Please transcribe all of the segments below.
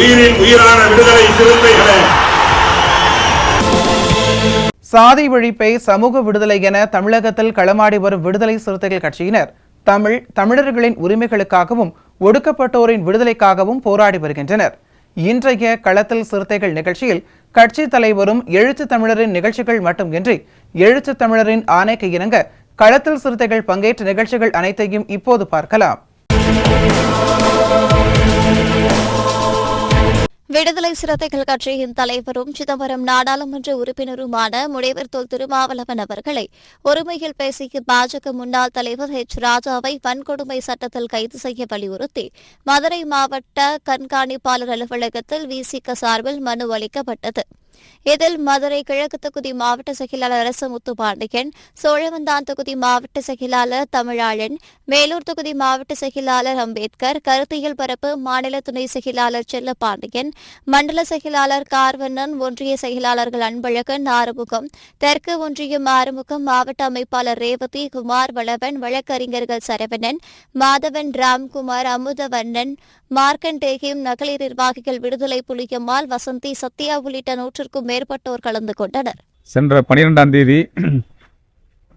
உயிரின் உயிரான விடுதலை சிறுத்தைகளே, சாதி ஒழிப்பை சமூக விடுதலை என தமிழகத்தில் களமாடி வரும் விடுதலை சிறுத்தைகள் கட்சியினர் தமிழர்களின் உரிமைகளுக்காகவும் ஒடுக்கப்பட்டோரின் விடுதலைக்காகவும் போராடி வருகின்றனர். இன்றைய களத்தில் சிறுத்தைகள் நிகழ்ச்சியில் கட்சி தலைவரும் எழுத்து தமிழரின் நிகழ்ச்சிகள் மட்டுமின்றி எழுத்து தமிழரின் ஆணைக்கு இணங்க களத்தில் சிறுத்தைகள் பங்கேற்ற நிகழ்ச்சிகள் அனைத்தையும் இப்போது பார்க்கலாம். விடுதலை சிறுத்தைகள் கட்சியின் தலைவரும் சிதம்பரம் நாடாளுமன்ற உறுப்பினருமான முனைவர் தொல் திருமாவளவன் அவர்களை ஒருமையில் பேசிய பாஜக முன்னாள் தலைவர் எச் ராஜாவை வன்கொடுமை சட்டத்தில் கைது செய்ய வலியுறுத்தி மதுரை மாவட்ட கண்காணிப்பாளர் அலுவலகத்தில் விசிக சார்பில் மனு அளிக்கப்பட்டது. இதில் மதுரை கிழக்கு தொகுதி மாவட்ட செயலாளர் அரசமுத்து பாண்டியன், சோழவந்தான் தொகுதி மாவட்ட செயலாளர் தமிழாளன், மேலூர் தொகுதி மாவட்ட செயலாளர் அம்பேத்கர், கருத்தியல் பரப்பு மாநில துணை செயலாளர் செல்லப்பாண்டியன், மண்டல செயலாளர் கார்வண்ணன், ஒன்றிய செயலாளர்கள் அன்பழகன், ஆறுமுகம், தெற்கு ஒன்றியம் ஆறுமுகம், மாவட்ட அமைப்பாளர் ரேவதி, குமார், வளவன், வழக்கறிஞர்கள் சரவணன், மாதவன், ராம்குமார், அமுதவண்ணன், மார்க்கண்டேயம், நகலீர் நிர்வாகிகள் விடுதலை புலியம்மாள், வசந்தி, சத்யா உள்ளிட்ட 100க்கும் மேற்பட்டோர் கலந்து கொண்டனர். சென்ற 12ஆம் தேதி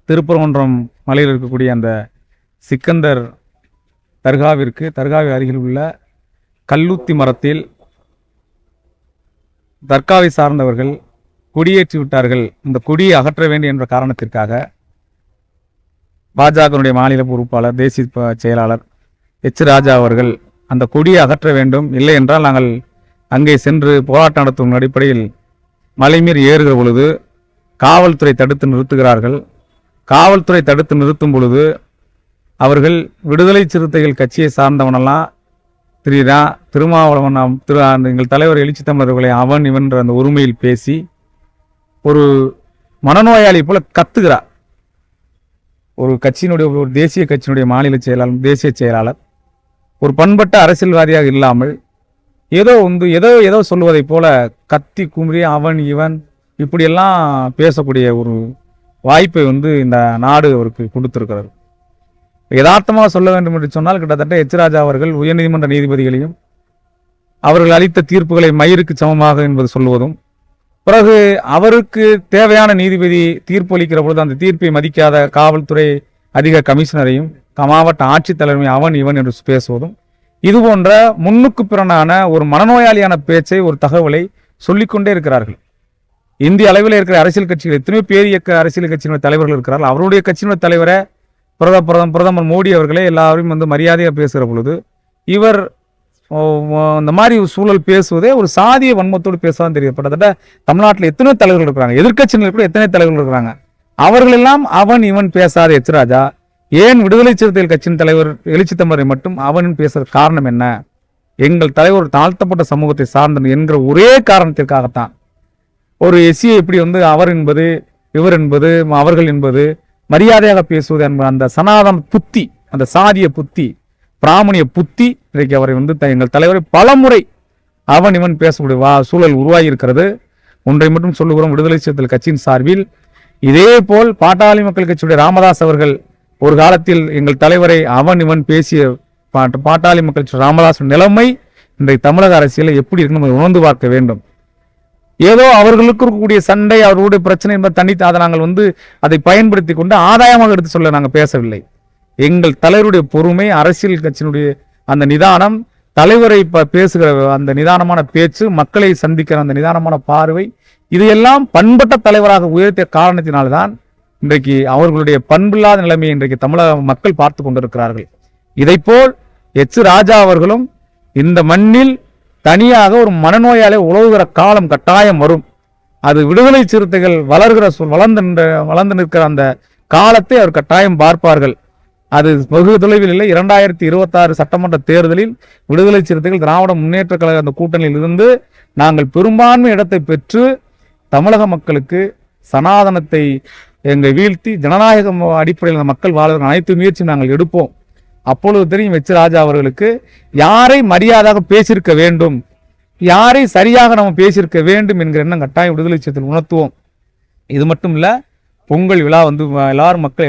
திருப்பரங்குன்றம் மலையில் இருக்கக்கூடிய அந்த சிக்கந்தர் தர்காவி அருகில் உள்ள கல்லூத்தி மரத்தில் தர்காவை சார்ந்தவர்கள் கொடியேற்றி விட்டார்கள். இந்த கொடியை அகற்ற வேண்டும் என்ற காரணத்திற்காக பாஜகனுடைய மாநில பொறுப்பாளர் தேசிய செயலாளர் எச் ராஜா அவர்கள் அந்த கொடியை அகற்ற வேண்டும், இல்லை என்றால் நாங்கள் அங்கே சென்று போராட்டம் நடத்தும் அடிப்படையில் மலைமீறி ஏறுகிற பொழுது காவல்துறை தடுத்து நிறுத்துகிறார்கள். காவல்துறை தடுத்து நிறுத்தும் பொழுது அவர்கள் விடுதலை சிறுத்தைகள் கட்சியை சார்ந்தவனெல்லாம் திருமாவளவன் எங்கள் தலைவர் எழுச்சி தமிழர்களை அவன் இவன் அந்த உரிமையில் பேசி ஒரு மனநோயாளி போல கத்துகிறார். ஒரு கட்சியினுடைய ஒரு தேசிய கட்சியினுடைய மாநில செயலாளர், தேசிய செயலாளர், ஒரு பண்பட்ட அரசியல்வாதியாக இல்லாமல் ஏதோ சொல்லுவதை போல கத்தி குமரி அவன் இவன் இப்படியெல்லாம் பேசக்கூடிய ஒரு வாய்ப்பை இந்த நாடு அவருக்கு கொடுத்திருக்கிறது. யதார்த்தமாக சொல்ல வேண்டும் என்று சொன்னால் கிட்டத்தட்ட எச் ராஜா அவர்கள் உயர்நீதிமன்ற நீதிபதிகளையும் அவர்கள் அளித்த தீர்ப்புகளை மயிருக்கு சமமாக என்பது சொல்வதும், பிறகு அவருக்கு தேவையான நீதிபதி தீர்ப்பு அளிக்கிற பொழுது அந்த தீர்ப்பை மதிக்காத காவல்துறை அதிக கமிஷனரையும் மாவட்ட ஆட்சித்தலைமை அவன் இவன் என்று பேசுவதும், இது போன்ற முன்னுக்கு பிறனான ஒரு மனநோயாளியான பேச்சை, ஒரு தகவலை சொல்லிக்கொண்டே இருக்கிறார்கள். இந்திய அளவில் இருக்கிற அரசியல் கட்சிகள் எத்தனையோ பேர் இயக்க அரசியல் கட்சியினுடைய தலைவர்கள் இருக்கிறார்கள். அவருடைய கட்சியினுடைய தலைவரை பிரதமர் மோடி அவர்களே எல்லாரையும் மரியாதையாக பேசுகிற பொழுது இவர் இந்த மாதிரி சூழல் பேசுவதே ஒரு சாதிய வன்மத்தோடு பேசதான் தெரியும். கிட்டத்தட்ட தமிழ்நாட்டில் எத்தனையோ தலைவர்கள் இருக்கிறாங்க, எதிர்கட்சியினர் கூட எத்தனை தலைவர்கள் இருக்கிறாங்க. அவர்கள் எல்லாம் அவன் இவன் பேசாத எச் ராஜா ஏன் விடுதலை சிறுத்தைகள் கட்சியின் தலைவர் எழுச்சி தமிழரை மட்டும் அவன் பேசுற காரணம் என்ன? எங்கள் தலைவர் தாழ்த்தப்பட்ட சமூகத்தை சார்ந்த என்கிற ஒரே காரணத்திற்காகத்தான் ஒரு எஸ்சியை எப்படி அவர் என்பது இவர் என்பது அவர்கள் என்பது மரியாதையாக பேசுவது என்ற அந்த சனாதன புத்தி, அந்த சாதிய புத்தி, பிராமணிய புத்தி இன்றைக்கு அவரை எங்கள் தலைவரை பலமுறை அவன் இவன் பேசக்கூடிய சூழல் உருவாகி இருக்கிறது. ஒன்றை மட்டும் சொல்லுகிறோம், விடுதலை சிறுத்தைகள் கட்சியின் சார்பில் இதே போல் பாட்டாளி மக்கள் கட்சியுடைய ராமதாஸ் அவர்கள் ஒரு காலத்தில் எங்கள் தலைவரை அவன் இவன் பேசிய பாட்டாளி மக்கள் ராமதாஸ் நிலைமை இன்றைக்கு தமிழக அரசியலை எப்படி இருக்குன்னு உணர்ந்து பார்க்க வேண்டும். ஏதோ அவர்களுக்கு இருக்கக்கூடிய சண்டை, அவர்களுடைய பிரச்சனை என்பது தனித்து அதை நாங்கள் அதை பயன்படுத்தி கொண்டு ஆதாயமாக எடுத்து சொல்ல நாங்கள் பேசவில்லை. எங்கள் தலைவருடைய பொறுமை, அரசியல் கட்சியினுடைய அந்த நிதானம், தலைவரை பேசுகிற அந்த நிதானமான பேச்சு, மக்களை சந்திக்கிற அந்த நிதானமான பார்வை, இதையெல்லாம் பண்பட்ட தலைவராக உயர்த்திய காரணத்தினால்தான் இன்றைக்கு அவர்களுடைய பண்பில்லாத நிலைமையை இன்றைக்கு தமிழக மக்கள் பார்த்து கொண்டிருக்கிறார்கள். இதைப்போல் எச் ராஜா அவர்களும் இந்த மண்ணில் தனியாக ஒரு மனநோயாலே உழவுகிற காலம் கட்டாயம் வரும். அது விடுதலை சிறுத்தைகள் வளர்ந்து நிற்கிற அந்த காலத்தை அவர் கட்டாயம் பார்ப்பார்கள். அது வெகு தொலைவில் இல்லை. 2026 சட்டமன்ற தேர்தலில் விடுதலை சிறுத்தைகள் திராவிட முன்னேற்ற கழக அந்த கூட்டணியில் இருந்து நாங்கள் பெரும்பான்மை இடத்தை பெற்று தமிழக மக்களுக்கு சனாதனத்தை எங்கள் வீழ்த்தி ஜனநாயக அடிப்படையில் அந்த மக்கள் வாழ்வதற்கு அனைத்து முயற்சியும் நாங்கள் எடுப்போம். அப்பொழுது தெரியும் எச் ராஜா அவர்களுக்கு யாரை மரியாதையாக பேசியிருக்க வேண்டும், யாரை சரியாக நம்ம பேசியிருக்க வேண்டும் என்கிற எண்ணம் கட்டாயம் விடுதலை சிறுத்தைகள் உணர்த்துவோம். இது மட்டும் இல்லை, பொங்கல் விழா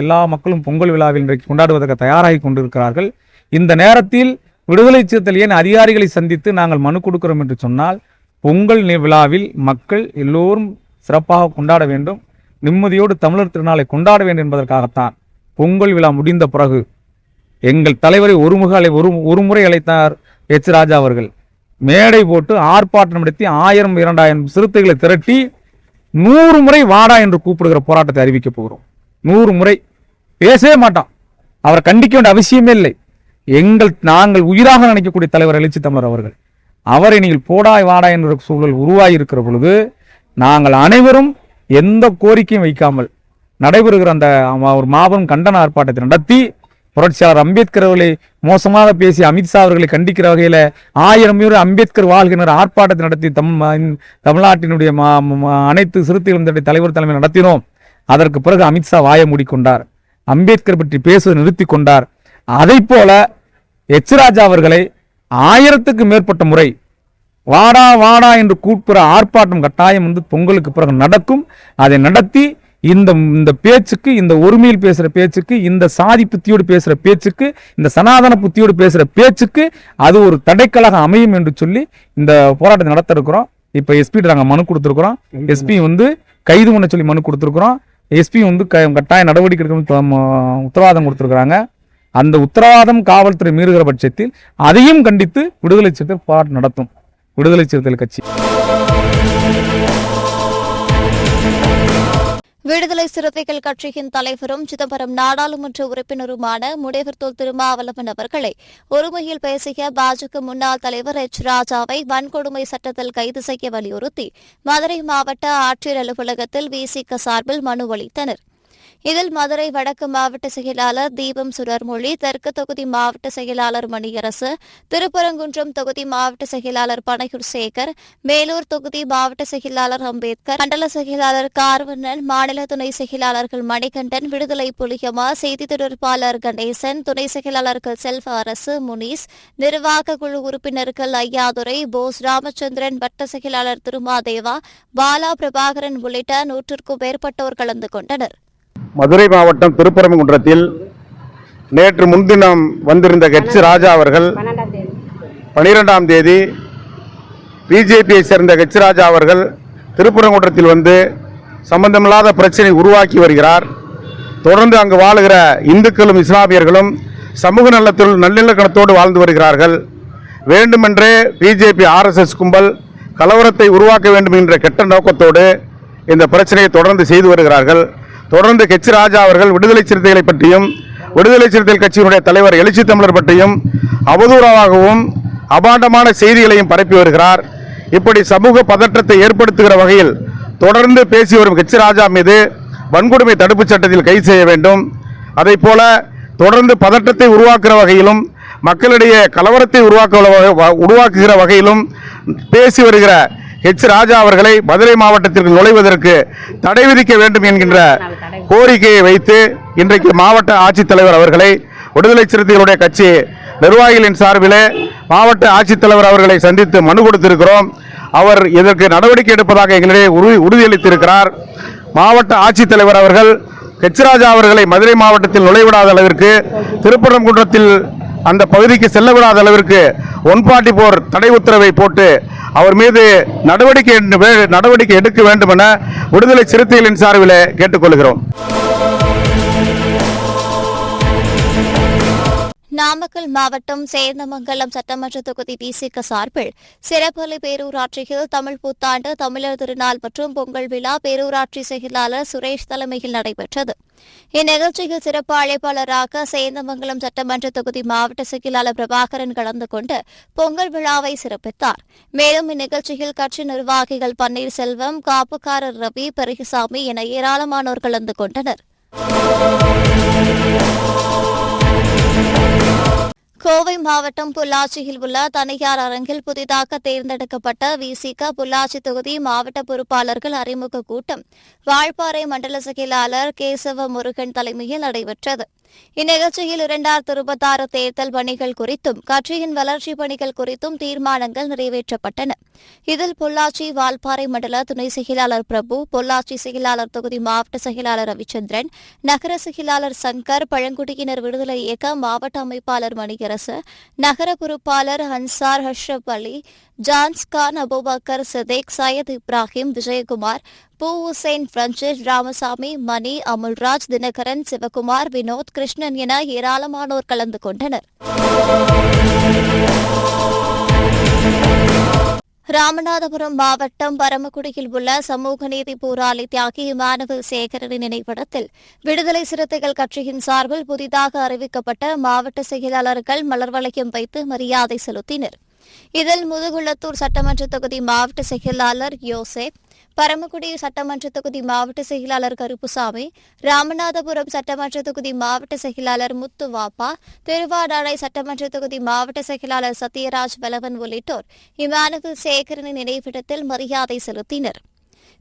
எல்லா மக்களும் பொங்கல் விழாவில் இன்றைக்கு கொண்டாடுவதற்கு தயாராகி கொண்டிருக்கிறார்கள். இந்த நேரத்தில் விடுதலை சிறுத்தைகள் ஏன் அதிகாரிகளை சந்தித்து நாங்கள் மனு கொடுக்கிறோம் என்று சொன்னால், பொங்கல் விழாவில் மக்கள் எல்லோரும் சிறப்பாக கொண்டாட வேண்டும், நிம்மதியோடு தமிழர் திருநாளை கொண்டாட வேண்டும் என்பதற்காகத்தான். பொங்கல் விழா முடிந்த பிறகு எங்கள் தலைவரை ஒரு முறை அழைத்தார் எச் ராஜா அவர்கள். மேடை போட்டு ஆர்ப்பாட்டம் நடத்தி 1000-2000 சிறுத்தைகளை திரட்டி 100 முறை வாடா என்று கூப்பிடுகிற போராட்டத்தை அறிவிக்க போகிறோம். 100 முறை பேசவே மாட்டான். அவரை கண்டிக்க வேண்டிய அவசியமே இல்லை. நாங்கள் உயிராக நினைக்கக்கூடிய தலைவர் எழுச்சி தமிழர் அவர்கள், அவரை நீங்கள் போடாய் வாடா என்ற சூழல் உருவாகி இருக்கிற பொழுது நாங்கள் அனைவரும் எந்த கோரிக்கையும் வைக்காமல் நடைபெறுகிற அந்த ஒரு மாபெரும் கண்டன ஆர்ப்பாட்டத்தை நடத்தி புரட்சியாளர் அம்பேத்கர் அவர்களை மோசமாக பேசி அமித்ஷா அவர்களை கண்டிக்கிற வகையில் 1000 பேர் அம்பேத்கர் வாழ்கின்ற ஆர்ப்பாட்டத்தை நடத்தி தமிழ்நாட்டினுடைய அனைத்து சிறுத்தைகளும் தலைவர் தலைமை நடத்தினோம். அதற்கு பிறகு அமித்ஷா வாயை மூடிக்கொண்டார், அம்பேத்கர் பற்றி பேசுவதை நிறுத்தி கொண்டார். அதை போல எச் ராஜா அவர்களை 1000க்கு மேற்பட்ட முறை வாடா வாடா என்று கூப்பிடுற ஆர்ப்பாட்டம் கட்டாயம் பொங்கலுக்கு பிறகு நடக்கும். அதை நடத்தி இந்த பேச்சுக்கு, இந்த ஒருமையில் பேசுற பேச்சுக்கு, இந்த சாதி புத்தியோடு பேசுற பேச்சுக்கு, இந்த சனாதன புத்தியோடு பேசுற பேச்சுக்கு அது ஒரு தடைக்கலாக அமையும் என்று சொல்லி இந்த போராட்டத்தை நடத்த இருக்கிறோம். இப்ப எஸ்பி நாங்கள் மனு கொடுத்துருக்கிறோம். எஸ்பி கைது பண்ண சொல்லி மனு கொடுத்துருக்கிறோம். எஸ்பி கட்டாய நடவடிக்கை எடுக்கணும் உத்தரவாதம் கொடுத்துருக்குறாங்க. அந்த உத்தரவாதம் காவல்துறை மீறுகிற பட்சத்தில் அதையும் கண்டித்து விடுதலை சிறுத்தைகள் போராட்டம் நடத்தும். விடுதலை சிறுத்தைகள் கட்சி விடுதலை சிறுத்தைகள் கட்சியின் தலைவரும் சிதம்பரம் நாடாளுமன்ற உறுப்பினருமான முனைவர் தொல் திருமாவளவன் அவர்களை ஒருமையில் பேசிய பாஜக முன்னாள் தலைவர் எச் ராஜாவை வன்கொடுமை சட்டத்தில் கைது செய்ய வலியுறுத்தி மதுரை மாவட்ட ஆட்சியர் அலுவலகத்தில் விசிக சார்பில் மனு அளித்தனர். இதில் மதுரை வடக்கு மாவட்ட செயலாளர் தீபம் சுடர்மொழி, தெற்கு தொகுதி மாவட்ட செயலாளர் மணியரசு, திருப்பரங்குன்றம் தொகுதி மாவட்ட செயலாளர் பனையூர் சேகர், மேலூர் தொகுதி மாவட்ட செயலாளர் அம்பேத்கர், மண்டல செயலாளர் கார்வண்ணன், மாநில துணை செயலாளர்கள் மணிகண்டன், விடுதலை புலியமா, செய்தி தொடர்பாளர் கணேசன், துணை செயலாளர்கள் செல்வ அரசு, முனீஸ், நிர்வாக குழு உறுப்பினர்கள் ஐயாதுரை, போஸ் ராமச்சந்திரன், வட்ட செயலாளர் திருமாதேவா, பாலா பிரபாகரன் உள்ளிட்ட 100க்கும் மேற்பட்டோர் கலந்து கொண்டனர். மதுரை மாவட்டம் திருப்பரங்குன்றத்தில் நேற்று முன்தினம் வந்திருந்த எச் ராஜா அவர்கள் 12ஆம் தேதி பிஜேபியை சேர்ந்த எச் ராஜா அவர்கள் திருப்பரங்குன்றத்தில் சம்பந்தமில்லாத பிரச்சனை உருவாக்கி வருகிறார். தொடர்ந்து அங்கு வாழுகிற இந்துக்களும் இஸ்லாமியர்களும் சமூக நல்லிணக்கத்தோடு வாழ்ந்து வருகிறார்கள். வேண்டுமென்றே பிஜேபி RSS கும்பல் கலவரத்தை உருவாக்க வேண்டும் என்ற கெட்ட நோக்கத்தோடு இந்த பிரச்சனையை தொடர்ந்து செய்து வருகிறார்கள். தொடர்ந்து எச் ராஜா அவர்கள் விடுதலை சிறுத்தைகளை பற்றியும் விடுதலை சிறுத்தைகள் கட்சியினுடைய தலைவர் எழுச்சி தமிழர் பற்றியும் அவதூறாகவும் அபாண்டமான செய்திகளையும் பரப்பி வருகிறார். இப்படி சமூக பதற்றத்தை ஏற்படுத்துகிற வகையில் தொடர்ந்து பேசி வரும் எச் ராஜா மீது வன்கொடுமை தடுப்புச் சட்டத்தில் கைது செய்ய வேண்டும். அதை போல தொடர்ந்து பதற்றத்தை உருவாக்குகிற வகையிலும் மக்களிடையே கலவரத்தை உருவாக்குகிற வகையிலும் பேசி வருகிற எச் ராஜா அவர்களை மதுரை மாவட்டத்திற்கு நுழைவதற்கு தடை விதிக்க வேண்டும் என்கின்ற கோரிக்கையை வைத்து இன்றைக்கு மாவட்ட ஆட்சித்தலைவர் அவர்களை விடுதலை சிறுத்தைகளுடைய கட்சி நிர்வாகிகளின் சார்பிலே மாவட்ட ஆட்சித்தலைவர் அவர்களை சந்தித்து மனு கொடுத்திருக்கிறோம். அவர் இதற்கு நடவடிக்கை எடுப்பதாக எங்களிடையே உறுதியளித்திருக்கிறார். மாவட்ட ஆட்சித்தலைவர் அவர்கள் எச் ராஜா அவர்களை மதுரை மாவட்டத்தில் நுழைவிடாத அளவிற்கு, திருப்பரங்குன்றத்தில் அந்த பகுதிக்கு செல்ல விடாத அளவிற்கு 144 தடை உத்தரவை போட்டு அவர் மீது நடவடிக்கை எடுக்க வேண்டும் என விடுதலை சிறுத்தைகளின் சார்பில் கேட்டுக்கொள்கிறோம். நாமக்கல் மாவட்டம் சேந்தமங்கலம் சட்டமன்ற தொகுதி விசிக சார்பில் சிறப்பலை பேரூராட்சியில் தமிழ் புத்தாண்டு, தமிழர் திருநாள் மற்றும் பொங்கல் விழா பேரூராட்சி செயலாளர் சுரேஷ் தலைமையில் நடைபெற்றது. இந்நிகழ்ச்சியில் சிறப்பு அழைப்பாளராக சேந்தமங்கலம் சட்டமன்ற தொகுதி மாவட்ட செயலாளர் பிரபாகரன் கலந்து கொண்டு பொங்கல் விழாவை சிறப்பித்தார். மேலும் இந்நிகழ்ச்சியில் கட்சி நிர்வாகிகள் பன்னீர்செல்வம், காப்புக்காரர் ரவி, பெரியசாமி என ஏராளமானோர் கலந்து கொண்டனர். கோவை மாவட்டம் பொள்ளாச்சியில் உள்ள தனியார் அரங்கில் புதிதாக தேர்ந்தெடுக்கப்பட்ட விசிக பொள்ளாச்சி தொகுதி மாவட்ட பொறுப்பாளர்கள் அறிமுக கூட்டம் வால்பாறை மண்டல செயலாளர் கேசவ முருகன் தலைமையில் நடைபெற்றது. இந்நிகழ்ச்சியில் 2026 தேர்தல் பணிகள் குறித்தும் கட்சியின் வளர்ச்சிப் பணிகள் குறித்தும் தீர்மானங்கள் நிறைவேற்றப்பட்டன. இதில் பொள்ளாச்சி வால்பாறை மண்டல துணை செயலாளர் பிரபு, பொள்ளாச்சி செயலாளர் தொகுதி மாவட்ட செயலாளர் ரவிச்சந்திரன், நகர செயலாளர் சங்கர், பழங்குடியினர் விடுதலை இயக்க மாவட்ட அமைப்பாளர் மணியரசு, நகர பொறுப்பாளர் அன்சார் அஷ்ரப் அலி, ஜான்ஸ்கான், அபுபக்கர் சிதேக், சையத் இப்ராஹிம், விஜயகுமார், பூ ஹுசைன், பிரான்சிஸ், ராமசாமி, மணி, அமுல்ராஜ், தினகரன், சிவகுமார், வினோத், கிருஷ்ணன் என ஏராளமானோர் கலந்து கொண்டனர். ராமநாதபுரம் மாவட்டம் பரமக்குடியில் உள்ள சமூக நீதி போராளி தியாகி இமானுவேல் சேகரனின் நினைவிடத்தில் விடுதலை சிறுத்தைகள் கட்சியின் சார்பில் புதிதாக அறிவிக்கப்பட்ட மாவட்ட செயலாளர்கள் மலர் வளையம் வைத்து மரியாதை செலுத்தினர். இதில் முதுகுளத்தூர் சட்டமன்ற தொகுதி மாவட்ட செயலாளர் யோசேப், பரமக்குடி சட்டமன்ற தொகுதி மாவட்ட செயலாளர் கருப்புசாமி, ராமநாதபுரம் சட்டமன்ற தொகுதி மாவட்ட செயலாளர் முத்துவாப்பா, திருவாடானை சட்டமன்ற தொகுதி மாவட்ட செயலாளர் சத்யராஜ் வலவன் உள்ளிட்டோர் இமானுவேல் சேகரனின் நினைவிடத்தில் மரியாதை செலுத்தினர்.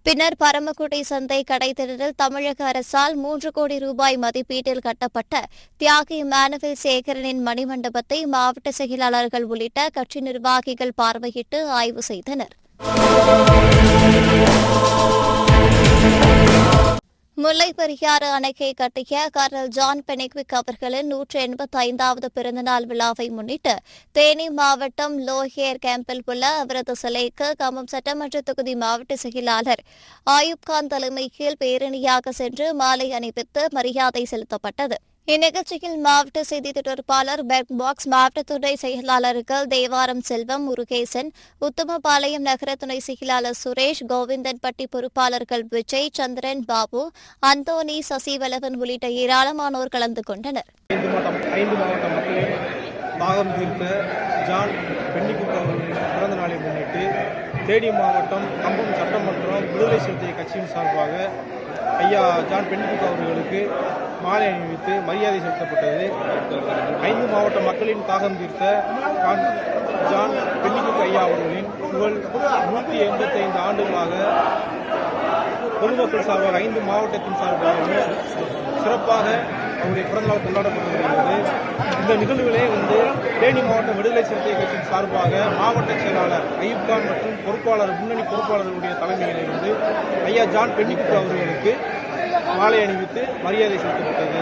பின்னர் பரமக்குடி சந்தை கடைத்தெருவில் தமிழக அரசால் 3 கோடி ரூபாய் மதிப்பீட்டில் கட்டப்பட்ட தியாகி இமானுவேல் சேகரனின் மணிமண்டபத்தை மாவட்ட செயலாளர்கள் உள்ளிட்ட கட்சி நிர்வாகிகள் பார்வையிட்டு ஆய்வு செய்தனர். முல்லைப் பெரியாறு அணைக்கை கட்டிய கர்னல் ஜான் பெனிக்விக் அவர்களின் 185வது பிறந்தநாள் விழாவை முன்னிட்டு தேனி மாவட்டம் லோஹேர் கேம்பில் உள்ள அவரது சிலைக்கு கம்பம் சட்டமன்ற தொகுதி மாவட்ட செயலாளர் ஆயுப்கான் தலைமையில் பேரணியாக சென்று மாலை அணிவித்து மரியாதை செலுத்தப்பட்டது. இந்நிகழ்ச்சியில் மாவட்ட செய்தி தொடர்பாளர் பெர்க் பாக்ஸ், மாவட்ட துணை செயலாளர்கள் தேவாரம் செல்வம், முருகேசன், உத்தமபாளையம் நகர துணை செயலாளர் சுரேஷ், கோவிந்தன்பட்டி பொறுப்பாளர்கள் விஜய், சந்திரன், பாபு, அந்தோனி, சசிவலவன் உள்ளிட்ட ஏராளமானோர் கலந்து கொண்டனர். 5 மாவட்ட மக்களின் தாகம் தீர்த்த ஜான் பென்னிக்குக் அவர்களின் பிறந்த நாளை முன்னிட்டு தேனி மாவட்டம் கம்பம் சட்டமன்றம் விடுதலை சிறுத்தை கட்சியின் சார்பாக ஐயா ஜான் பென்னிக்குக் அவர்களுக்கு மாலை அணிவித்து மரியாதை செலுத்தப்பட்டது. 5 மாவட்ட மக்களின் தாகம் தீர்த்த ஜான் பென்னிக்குக் ஐயா அவர்களின் புகழ் 185 ஆண்டுகளாக பொதுமக்கள் சார்பாக 5 மாவட்டத்தின் சார்பாக சிறப்பாக அவருடைய பிறந்தநாள் கொண்டாடப்பட்டு வருகிறது. இந்த நிகழ்வுகளே தேனி மாவட்ட விடுதலை சிறுத்தை கட்சியின் சார்பாக மாவட்ட செயலாளர் அயூப்கான் மற்றும் முன்னணி பொறுப்பாளர்களுடைய தலைமையிலிருந்து ஐயா ஜான் பென்னிக்குக் அவர்களுக்கு மாலை அணிவித்து மரியாதை செலுத்தப்பட்டது.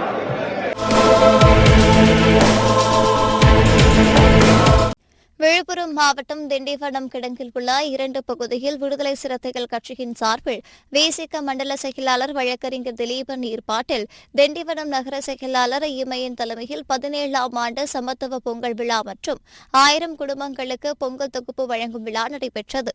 விழுப்புரம் மாவட்டம் திண்டிவனம் கிடங்கில் உள்ள 2 பகுதியில் விடுதலை சிறுத்தைகள் கட்சியின் சார்பில் விசிக மண்டல செயலாளர் வழக்கறிஞர் திலீபன் ஏற்பாட்டில் திண்டிவனம் நகர செயலாளர் இமயன் தலைமையில் 17ஆம் ஆண்டு சமத்துவ பொங்கல் விழா மற்றும் 1000 குடும்பங்களுக்கு பொங்கல் தொகுப்பு வழங்கும் விழா நடைபெற்றது.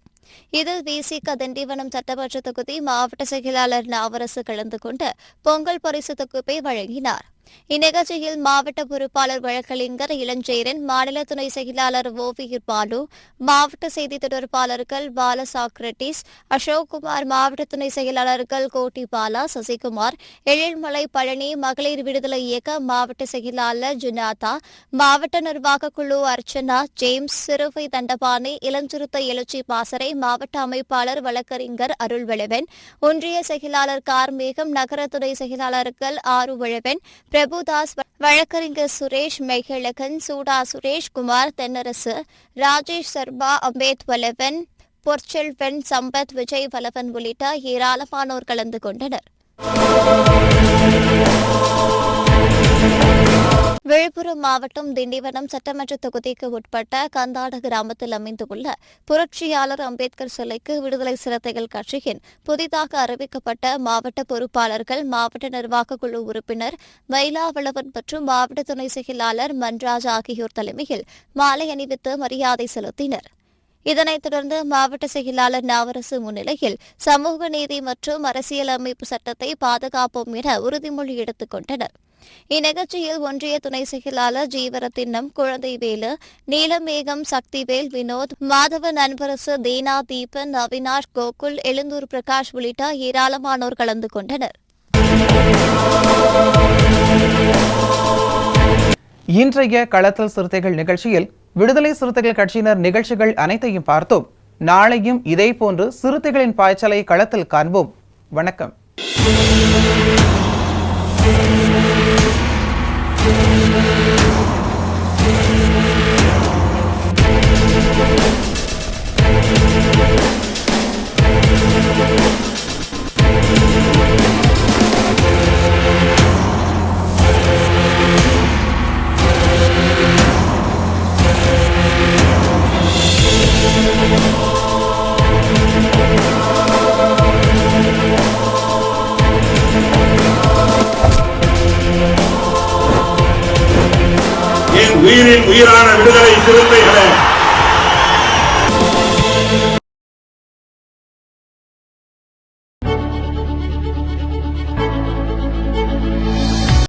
இதில் விசிக திண்டிவனம் சட்டமன்ற தொகுதி மாவட்ட செயலாளர் நாவரசு கலந்து கொண்டு பொங்கல் பரிசு தொகுப்பை வழங்கினார். இந்நிகழ்ச்சியில் மாவட்ட பொறுப்பாளர் வழக்கறிஞர் இளஞ்சேரன், மாநில துணை செயலாளர் ஓவியர் பாலு, மாவட்ட செய்தி தொடர்பாளர்கள் பால சாக்ரட்டிஸ், அசோக்குமார், மாவட்ட துணை செயலாளர்கள் கோட்டி பாலா, சசிகுமார், எழில்மலை பழனி, மகளிர் விடுதலை இயக்க மாவட்ட செயலாளர் ஜுனாதா, மாவட்ட நிர்வாக குழு அர்ச்சனா, ஜேம்ஸ், சிறுவை தண்டபாணி, இளஞ்சிறுத்தை எழுச்சி பாசறை, மாவட்ட அமைப்பாளர் வழக்கறிஞர் அருள்வளவன், ஒன்றிய செயலாளர் கார்மேகம், நகர துணை செயலாளர்கள் ஆறுவளவன், பிரபுதாஸ், வழக்கறிஞர் சுரேஷ், மெய்கழகன், சூடா சுரேஷ் குமார், தென்னரசு, ராஜேஷ் சர்மா, அம்பேத் வலவன், பொற்செல்வன், சம்பத், விஜய் வலவன் உள்ளிட்ட ஏராளமானோர் கலந்து கொண்டனர். விழுப்புரம் மாவட்டம் திண்டிவனம் சட்டமன்ற தொகுதிக்கு உட்பட்ட கந்தாட கிராமத்தில் அமைந்துள்ள புரட்சியாளர் அம்பேத்கர் சிலைக்கு விடுதலை சிறுத்தைகள் கட்சியின் புதிதாக அறிவிக்கப்பட்ட மாவட்ட பொறுப்பாளர்கள், மாவட்ட நிர்வாக குழு உறுப்பினர் மயிலாவளவன் மற்றும் மாவட்ட துணை செயலாளர் மன்ராஜ் ஆகியோர் தலைமையில் மாலை அணிவித்து மரியாதை செலுத்தினர். இதனைத் தொடர்ந்து மாவட்ட செயலாளர் நாவரசு முன்னிலையில் சமூக நீதி மற்றும் அரசியலமைப்பு சட்டத்தை பாதுகாப்போம் என உறுதிமொழி எடுத்துக் கொண்டனர். இந்நிகழ்ச்சியில் ஒன்றிய துணை செயலாளர் ஜீவரத்தினம், குழந்தைவேலு, நீலமேகம், சக்திவேல், வினோத், மாதவன், அன்பரசு, தீனா, தீபன், அவினாஷ், கோகுல், எழுந்தூர் பிரகாஷ் உள்ளிட்ட ஏராளமானோர் கலந்து கொண்டனர். இன்றைய களத்தல் சிறுத்தைகள் நிகழ்ச்சியில் விடுதலை சிறுத்தைகள் கட்சியினர் நிகழ்ச்சிகள் அனைத்தையும் பார்த்தோம். நாளையும் இதே போன்று சிறுத்தைகளின் பாய்ச்சலை களத்தில் காண்போம். வணக்கம். என் உயிரின் உயிரான விடுதலை சிறுத்தைகளே,